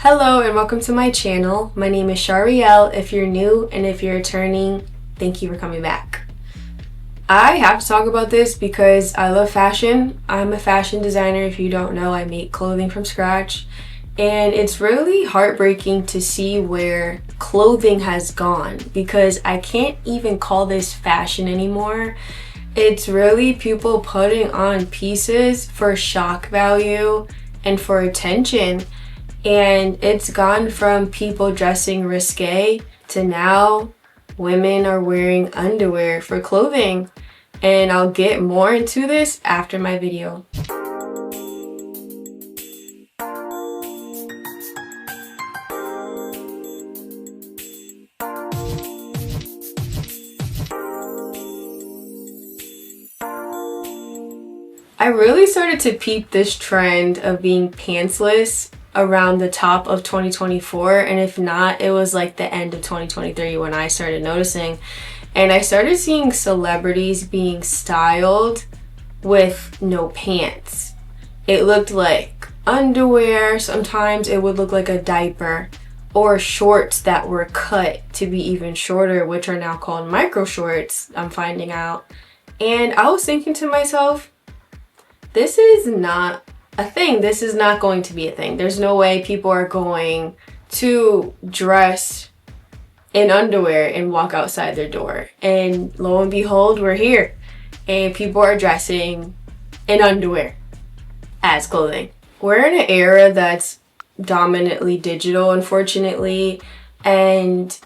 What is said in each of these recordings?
Hello and welcome to my channel. My name is Sharielle if you're new, and if you're returning, thank you for coming back. I have to talk about this because I love fashion. I'm a fashion designer. If you don't know, I make clothing from scratch. And it's really heartbreaking to see where clothing has gone because I can't even call this fashion anymore. It's really people putting on pieces for shock value and for attention. And it's gone from people dressing risque to now women are wearing underwear for clothing. And I'll get more into this after my video. I really started to peep this trend of being pantsless around the top of 2024, and if not, it was like the end of 2023 when I started noticing. And I started seeing celebrities being styled with no pants. It looked like underwear, sometimes it would look like a diaper, or shorts that were cut to be even shorter, which are now called micro shorts, I'm finding out. And I was thinking to myself, this is not a thing. This is not going to be a thing. There's no way people are going to dress in underwear and walk outside their door. And lo and behold, we're here. And people are dressing in underwear as clothing. We're in an era that's dominantly digital, unfortunately. And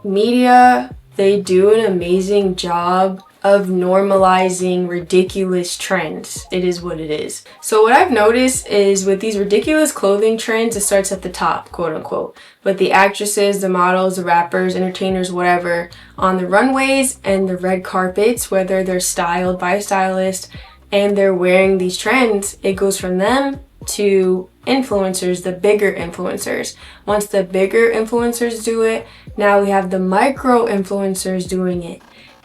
media, they do an amazing job of normalizing ridiculous trends. It is what it is. So what I've noticed is with these ridiculous clothing trends, it starts at the top, quote unquote. But the actresses, the models, the rappers, entertainers, whatever, on the runways and the red carpets, whether they're styled by a stylist and they're wearing these trends, it goes from them to influencers, the bigger influencers. Once the bigger influencers do it, now we have the micro influencers doing it.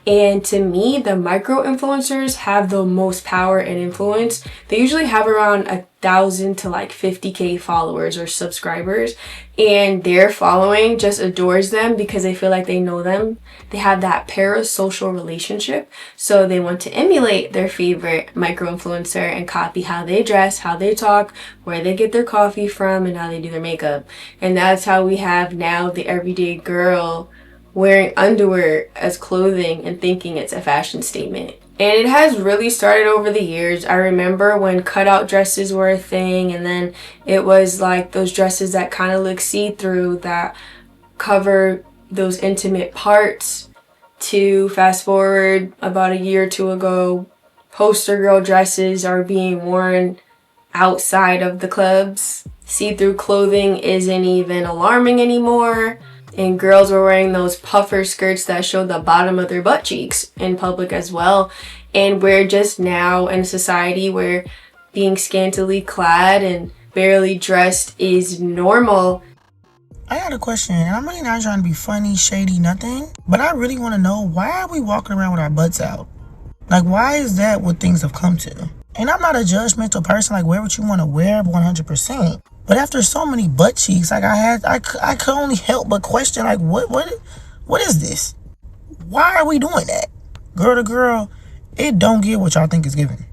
And to me, the micro influencers have the most power and influence. They usually have around 1,000 to like 50K followers or subscribers, and their following just adores them because they feel like they know them. They have that parasocial relationship, so they want to emulate their favorite micro influencer and copy how they dress, how they talk, where they get their coffee from, and how they do their makeup. And that's how we have now the everyday girl wearing underwear as clothing and thinking it's a fashion statement. And it has really started over the years. I remember when cutout dresses were a thing, and then it was like those dresses that kind of look see-through that cover those intimate parts, to fast forward about a year or two ago, poster girl dresses are being worn outside of the clubs. See-through clothing isn't even alarming anymore. And girls were wearing those puffer skirts that showed the bottom of their butt cheeks in public as well. And we're just now in a society where being scantily clad and barely dressed is normal. I got a question, and I'm really not trying to be funny, shady, nothing. But I really want to know, why are we walking around with our butts out? Like, why is that what things have come to? And I'm not a judgmental person, like, wear what you want to wear 100%. But after so many butt cheeks, like I could only help but question, like, what is this? Why are we doing that? Girl to girl, it don't get what y'all think it's giving.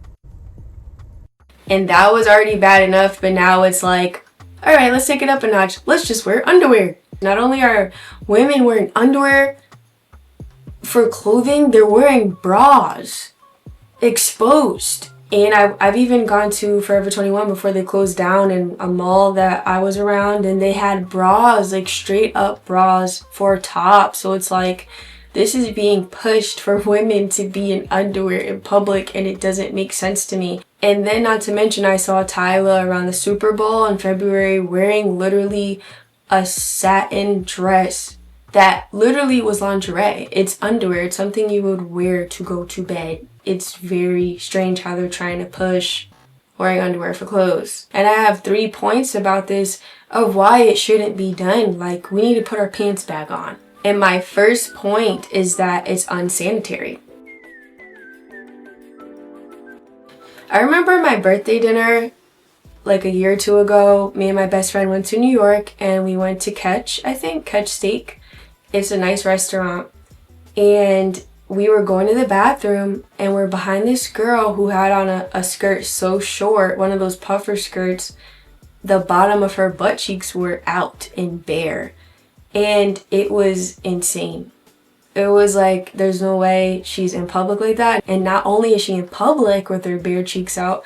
And that was already bad enough, but now it's like, all right, let's take it up a notch. Let's just wear underwear. Not only are women wearing underwear for clothing, they're wearing bras exposed. And I've even gone to Forever 21 before they closed down in a mall that I was around, and they had bras, like straight up bras for top. So it's like, this is being pushed for women to be in underwear in public, and it doesn't make sense to me. And then not to mention, I saw Tyla around the Super Bowl in February wearing literally a satin dress that literally was lingerie. It's underwear. It's something you would wear to go to bed. It's very strange how they're trying to push wearing underwear for clothes. And I have 3 points about this of why it shouldn't be done. Like, we need to put our pants back on. And my first point is that it's unsanitary. I remember my birthday dinner like a year or two ago, me and my best friend went to New York and we went to Catch Steak. It's a nice restaurant. And we were going to the bathroom and we're behind this girl who had on a skirt so short, one of those puffer skirts. The bottom of her butt cheeks were out and bare. And it was insane. It was like, there's no way she's in public like that. And not only is she in public with her bare cheeks out,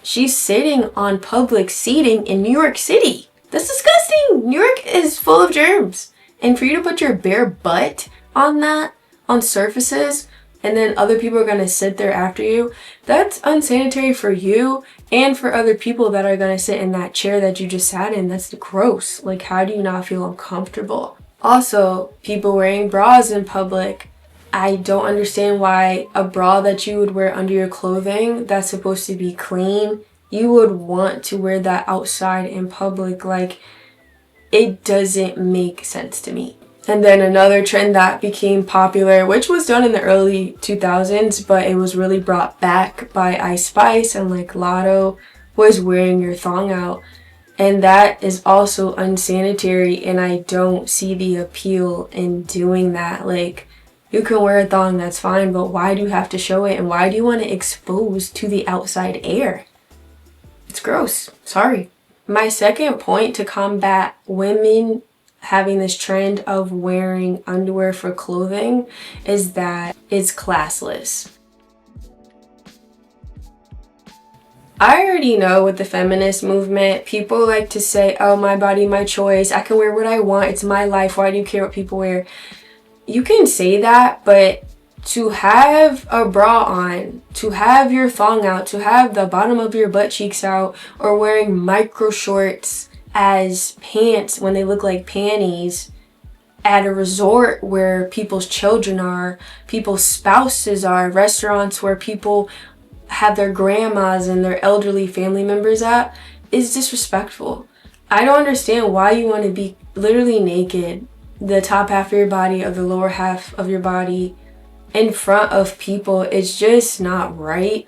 she's sitting on public seating in New York City. That's disgusting. New York is full of germs. And for you to put your bare butt on that, on surfaces, and then other people are going to sit there after you, that's unsanitary for you and for other people that are going to sit in that chair that you just sat in. That's gross. Like, how do you not feel uncomfortable? Also, people wearing bras in public. I don't understand why a bra that you would wear under your clothing that's supposed to be clean, you would want to wear that outside in public. Like, it doesn't make sense to me. And then another trend that became popular, which was done in the early 2000s, but it was really brought back by Ice Spice and like Lotto, was wearing your thong out. And that is also unsanitary, and I don't see the appeal in doing that. Like, you can wear a thong, that's fine, but why do you have to show it? And why do you want to expose to the outside air? It's gross. Sorry. My second point to combat women having this trend of wearing underwear for clothing is that it's classless. I already know with the feminist movement, people like to say, oh, my body, my choice. I can wear what I want. It's my life. Why do you care what people wear? You can say that, but to have a bra on, to have your thong out, to have the bottom of your butt cheeks out, or wearing micro shorts as pants when they look like panties at a resort where people's children are, people's spouses are, restaurants where people have their grandmas and their elderly family members at, is disrespectful. I don't understand why you want to be literally naked, the top half of your body or the lower half of your body in front of people. It's just not right,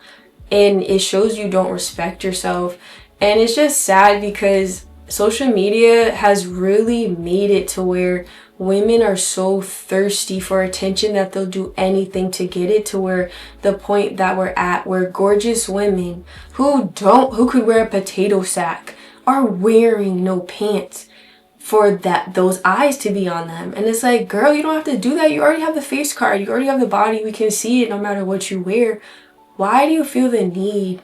and it shows you don't respect yourself. And it's just sad because social media has really made it to where women are so thirsty for attention that they'll do anything to get it, to where the point that we're at, where gorgeous women who could wear a potato sack are wearing no pants for those eyes to be on them. And it's like, girl, you don't have to do that. You already have the face card. You already have the body. We can see it no matter what you wear. Why do you feel the need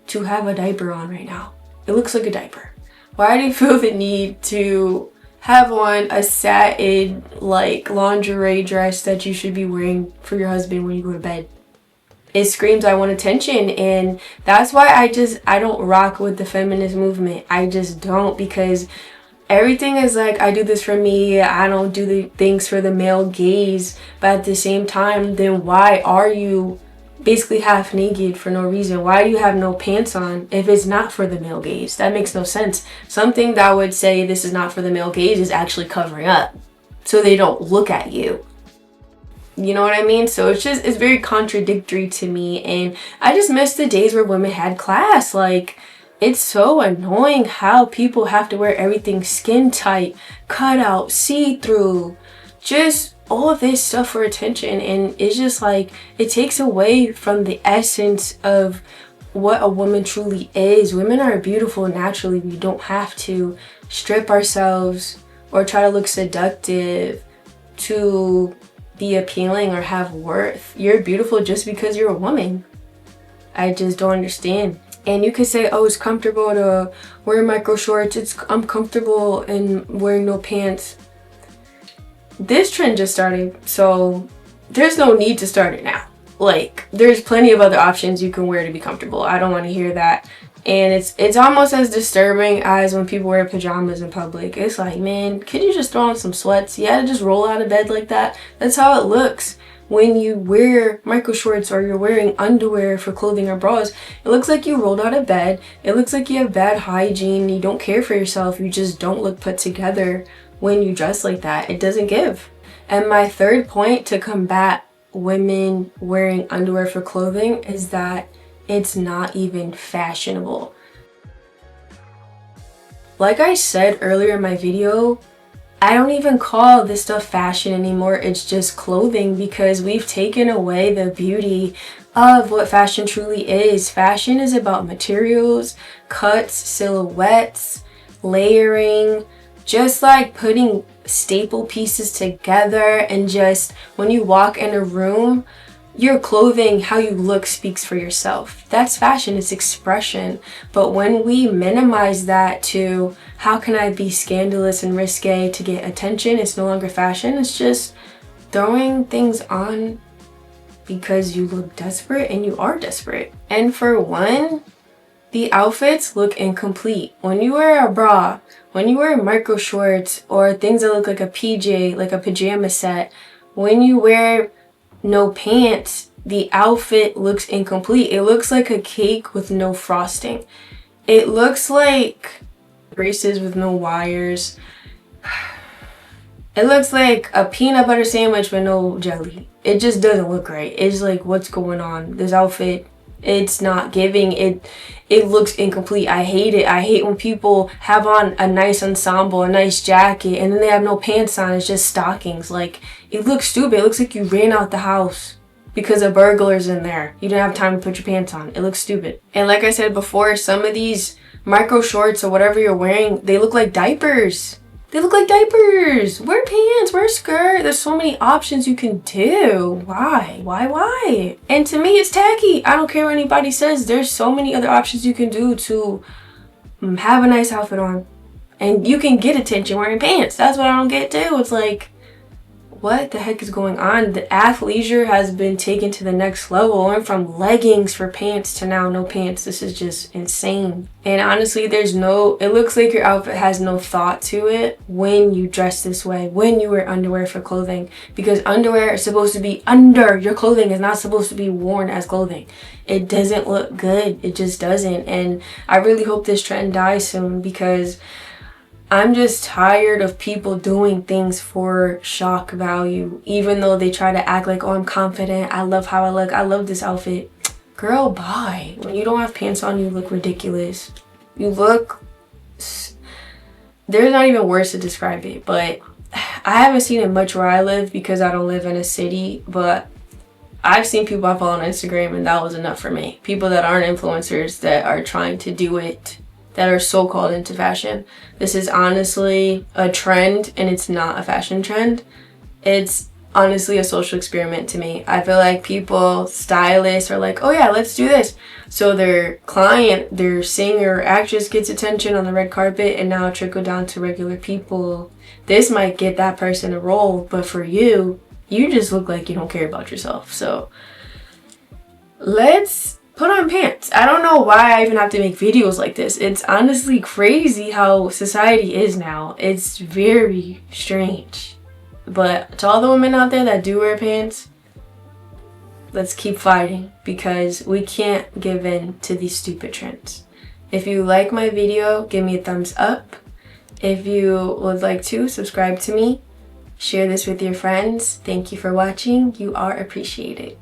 to have a diaper on right now? It looks like a diaper. Why do you feel the need to have on a satin like lingerie dress that you should be wearing for your husband when you go to bed? It screams, I want attention. And that's why I don't rock with the feminist movement. I just don't, because everything is like, I do this for me. I don't do the things for the male gaze. But at the same time, then why are you basically half naked for no reason? Why do you have no pants on if it's not for the male gaze? That makes no sense. Something that would say this is not for the male gaze is actually covering up so they don't look at you. You know what I mean? So it's very contradictory to me, and I just miss the days where women had class. Like, it's so annoying how people have to wear everything skin tight, cut out, see-through, just all of this stuff for attention. And it's just like, it takes away from the essence of what a woman truly is. Women are beautiful naturally. We don't have to strip ourselves or try to look seductive to be appealing or have worth. You're beautiful just because you're a woman. I just don't understand. And you could say, oh, it's comfortable to wear micro shorts. I'm comfortable in wearing no pants. This trend just started, so there's no need to start it now. Like, there's plenty of other options you can wear to be comfortable. I don't want to hear that. And it's almost as disturbing as when people wear pajamas in public. It's like, man, could you just throw on some sweats? You had to just roll out of bed like that. That's how it looks when you wear micro shorts or you're wearing underwear for clothing or bras. It looks like you rolled out of bed. It looks like you have bad hygiene. You don't care for yourself. You just don't look put together when you dress like that. It doesn't give. And my third point to combat women wearing underwear for clothing is that it's not even fashionable. Like I said earlier in my video, I don't even call this stuff fashion anymore. It's just clothing, because we've taken away the beauty of what fashion truly is. Fashion is about materials, cuts, silhouettes, layering, just like putting staple pieces together, and just when you walk in a room, your clothing, how you look, speaks for yourself. That's fashion, it's expression. But when we minimize that to how can I be scandalous and risque to get attention, it's no longer fashion. It's just throwing things on because you look desperate, and you are desperate. And for one, the outfits look incomplete. When you wear a bra, when you wear micro shorts or things that look like a PJ, like a pajama set, when you wear no pants, the outfit looks incomplete. It looks like a cake with no frosting. It looks like braces with no wires. It looks like a peanut butter sandwich with no jelly. It just doesn't look right. It's like, what's going on? This outfit, it's not giving. It looks incomplete. I hate it. I hate when people have on a nice ensemble, a nice jacket, and then they have no pants on. It's just stockings. Like, it looks stupid. It looks like you ran out the house because a burglar's in there. You didn't have time to put your pants on. It looks stupid. And like I said before, some of these micro shorts or whatever you're wearing, they look like diapers. They look like diapers. Wear pants, wear a skirt. There's so many options you can do. Why? And to me, it's tacky. I don't care what anybody says. There's so many other options you can do to have a nice outfit on. And you can get attention wearing pants. That's what I don't get too. It's like, what the heck is going on? The athleisure has been taken to the next level. Went from leggings for pants to now no pants. This is just insane. And honestly, it looks like your outfit has no thought to it when you dress this way, when you wear underwear for clothing. Because underwear is supposed to be under your clothing. It's not supposed to be worn as clothing. It doesn't look good. It just doesn't. And I really hope this trend dies soon, because I'm just tired of people doing things for shock value, even though they try to act like, oh, I'm confident, I love how I look, I love this outfit. Girl, bye. When you don't have pants on, you look ridiculous. There's not even words to describe it, but I haven't seen it much where I live because I don't live in a city, but I've seen people I follow on Instagram, and that was enough for me. People that aren't influencers that are trying to do it, that are so-called into fashion. This is honestly a trend, and it's not a fashion trend. It's honestly a social experiment to me. I feel like people, stylists, are like, oh yeah, let's do this. So their client, their singer, actress gets attention on the red carpet, and now trickle down to regular people. This might get that person a role, but for you, you just look like you don't care about yourself. So let's put on pants. I don't know why I even have to make videos like this. It's honestly crazy how society is now. It's very strange. But to all the women out there that do wear pants, let's keep fighting, because we can't give in to these stupid trends. If you like my video, give me a thumbs up. If you would like to, subscribe to me. Share this with your friends. Thank you for watching. You are appreciated.